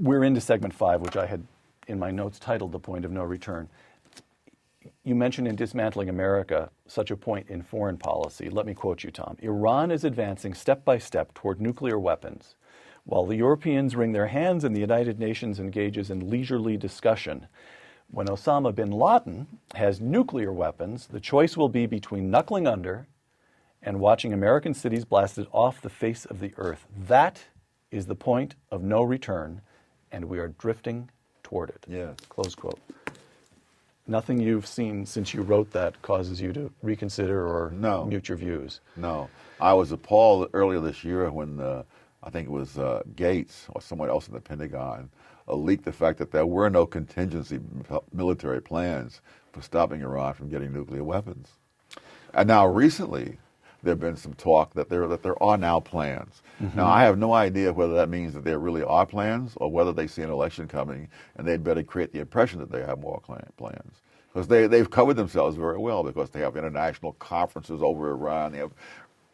we're into segment 5, which I had in my notes titled The Point of No Return. You mentioned in Dismantling America such a point in foreign policy. Let me quote you, Tom. Iran is advancing step by step toward nuclear weapons. While the Europeans wring their hands and the United Nations engages in leisurely discussion. When Osama bin Laden has nuclear weapons, the choice will be between knuckling under and watching American cities blasted off the face of the earth. That is the point of no return, and we are drifting toward it. Yes. Close quote. Nothing you've seen since you wrote that causes you to reconsider or mute your views? No. I was appalled earlier this year when I think it was Gates or someone else in the Pentagon leaked the fact that there were no contingency military plans for stopping Iran from getting nuclear weapons. And now recently, there have been some talk that there are now plans. Mm-hmm. Now, I have no idea whether that means that there really are plans or whether they see an election coming and they'd better create the impression that they have more plans. Because they've covered themselves very well because they have international conferences over Iran. They have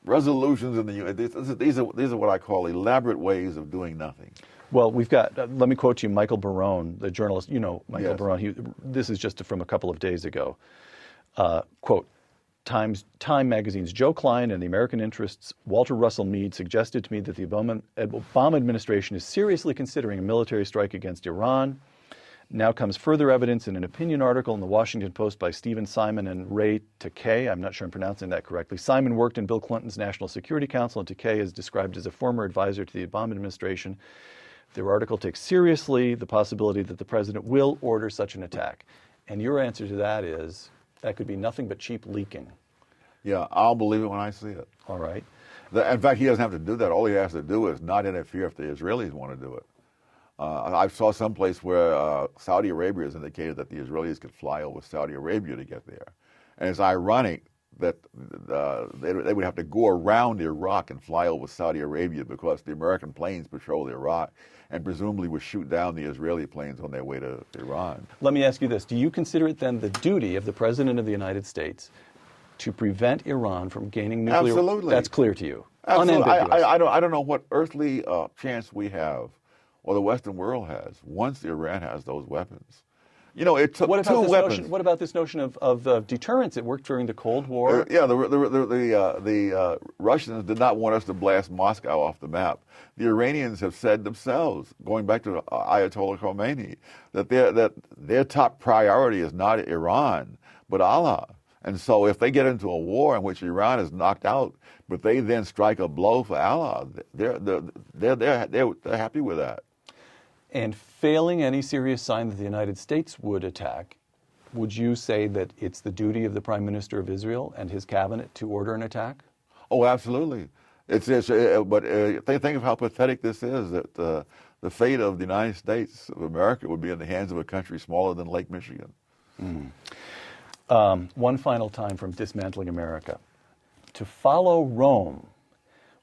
resolutions in the UN. These are what I call elaborate ways of doing nothing. Well, we've got, let me quote you, Michael Barone, the journalist. You know Michael Yes. Barone. This is just from a couple of days ago. Quote, Time magazine's Joe Klein and the American interests' Walter Russell Mead suggested to me that the Obama administration is seriously considering a military strike against Iran. Now comes further evidence in an opinion article in the Washington Post by Stephen Simon and Ray Takei. I'm not sure I'm pronouncing that correctly. Simon worked in Bill Clinton's National Security Council, and Takei is described as a former advisor to the Obama administration. Their article takes seriously the possibility that the president will order such an attack. And your answer to that is that could be nothing but cheap leaking. Yeah, I'll believe it when I see it. All right. In fact, he doesn't have to do that. All he has to do is not interfere if the Israelis want to do it. I saw someplace where Saudi Arabia has indicated that the Israelis could fly over Saudi Arabia to get there. And it's ironic that they would have to go around Iraq and fly over Saudi Arabia because the American planes patrol Iraq and presumably would shoot down the Israeli planes on their way to Iran. Let me ask you this. Do you consider it then the duty of the President of the United States to prevent Iran from gaining nuclear? Absolutely. That's clear to you. Absolutely. Unambiguous. I don't know what earthly chance we have or the Western world has once Iran has those weapons. You know, it took two weapons. What about this notion of deterrence? It worked during the Cold War. Yeah, the Russians did not want us to blast Moscow off the map. The Iranians have said themselves, going back to Ayatollah Khomeini, that their top priority is not Iran, but Allah. And so if they get into a war in which Iran is knocked out, but they then strike a blow for Allah, they're happy with that. And failing any serious sign that the United States would attack, would you say that it's the duty of the Prime Minister of Israel and his cabinet to order an attack? Oh, absolutely. But think of how pathetic this is, that the fate of the United States of America would be in the hands of a country smaller than Lake Michigan. One final time from Dismantling America. To follow Rome,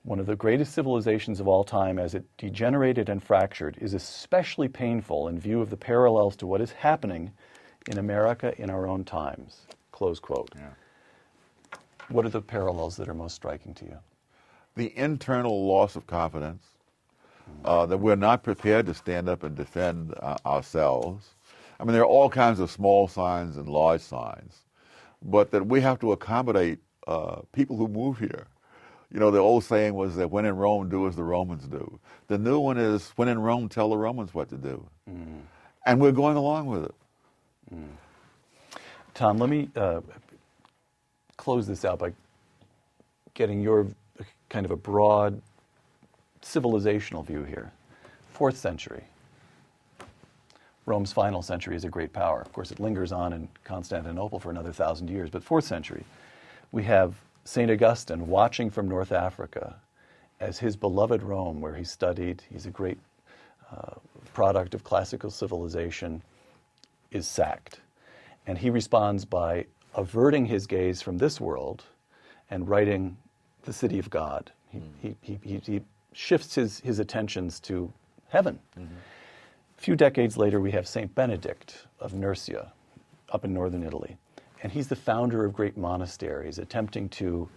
one of the greatest civilizations of all time, as it degenerated and fractured, is especially painful in view of the parallels to what is happening in America in our own times. Close quote. Yeah. What are the parallels that are most striking to you? The internal loss of confidence, that we're not prepared to stand up and defend ourselves. I mean, there are all kinds of small signs and large signs, but that we have to accommodate people who move here. You know, the old saying was that when in Rome, do as the Romans do. The new one is, when in Rome, tell the Romans what to do. And we're going along with it. Tom, let me close this out by getting your kind of a broad civilizational view here. 4th century. Rome's final century is a great power. Of course, it lingers on in Constantinople for another 1,000 years, but 4th century. We have St. Augustine watching from North Africa as his beloved Rome, where he studied, he's a great product of classical civilization, is sacked. And he responds by averting his gaze from this world and writing the city of God. He shifts his attentions to heaven. A few decades later, we have St. Benedict of Nursia up in northern Italy. And he's the founder of great monasteries, attempting to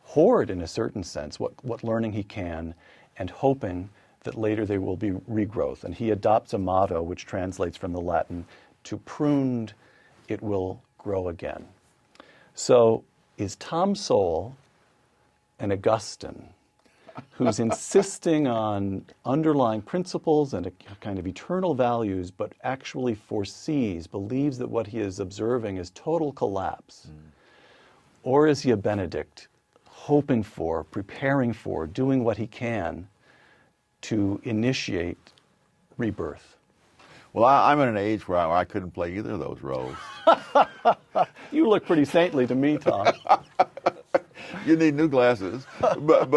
hoard, in a certain sense, what learning he can, and hoping that later there will be regrowth. And he adopts a motto which translates from the Latin, to pruned, it will grow again. So is Tom Sowell an Augustine who's insisting on underlying principles and a kind of eternal values, but actually foresees, believes that what he is observing is total collapse? Or is he a Benedict, hoping for, preparing for, doing what he can to initiate rebirth? Well, I'm at an age where I couldn't play either of those roles. You look pretty saintly to me, Tom. You need new glasses, but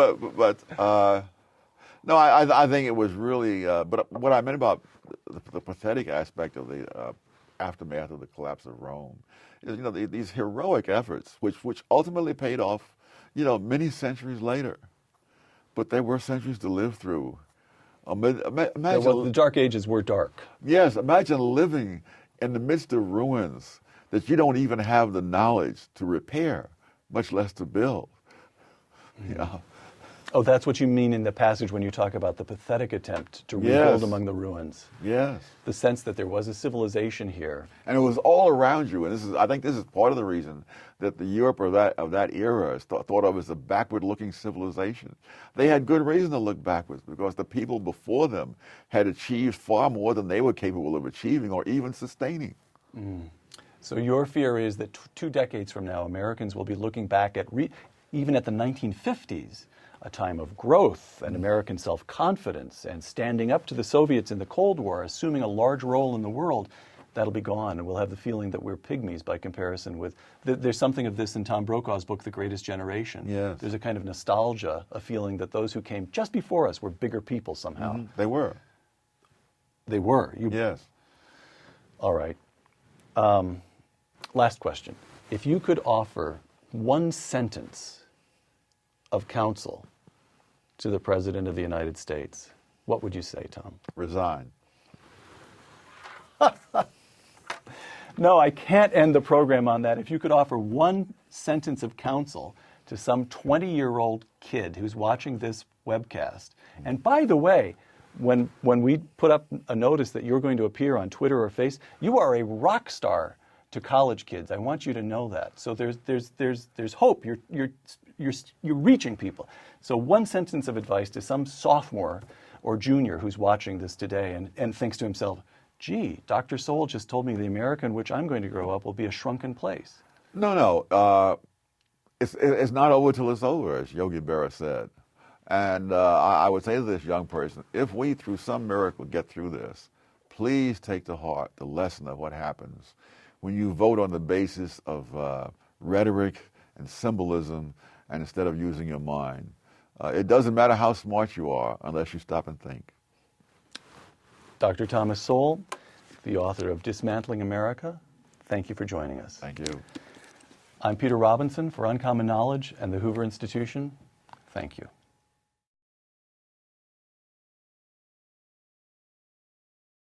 no, I think it was really. But what I meant about the pathetic aspect of the aftermath of the collapse of Rome is, these heroic efforts, which ultimately paid off, many centuries later. But there were centuries to live through. Imagine, Well, the Dark Ages were dark. Yes, imagine living in the midst of ruins that you don't even have the knowledge to repair, much less to build. Oh, that's what you mean in the passage when you talk about the pathetic attempt to rebuild among the ruins. Yes. The sense that there was a civilization here. And it was all around you. And I think this is part of the reason that the Europe of that era is thought of as a backward-looking civilization. They had good reason to look backwards because the people before them had achieved far more than they were capable of achieving or even sustaining. So your fear is that 2 decades from now, Americans will be looking back at, even at the 1950s, a time of growth and American self-confidence and standing up to the Soviets in the Cold War, assuming a large role in the world. That'll be gone, and we'll have the feeling that we're pygmies by comparison with... There's something of this in Tom Brokaw's book, The Greatest Generation. Yes. There's a kind of nostalgia, a feeling that those who came just before us were bigger people somehow. They were. They were. Yes. All right. Last question. If you could offer one sentence of counsel to the President of the United States, what would you say, Tom? Resign. No, I can't end the program on that. If you could offer one sentence of counsel to some 20-year-old kid who's watching this webcast, and by the way, when we put up a notice that you're going to appear on Twitter or Facebook, you are a rock star to college kids. I want you to know that. So there's hope. You're reaching people. So one sentence of advice to some sophomore or junior who's watching this today and thinks to himself, gee, Dr. Sowell just told me the America in which I'm going to grow up will be a shrunken place. No. It's not over till it's over, as Yogi Berra said. And I would say to this young person, if we, through some miracle, get through this, please take to heart the lesson of what happens when you vote on the basis of rhetoric and symbolism and instead of using your mind. It doesn't matter how smart you are unless you stop and think. Dr. Thomas Sowell, the author of Dismantling America, thank you for joining us. Thank you. I'm Peter Robinson for Uncommon Knowledge and the Hoover Institution. Thank you.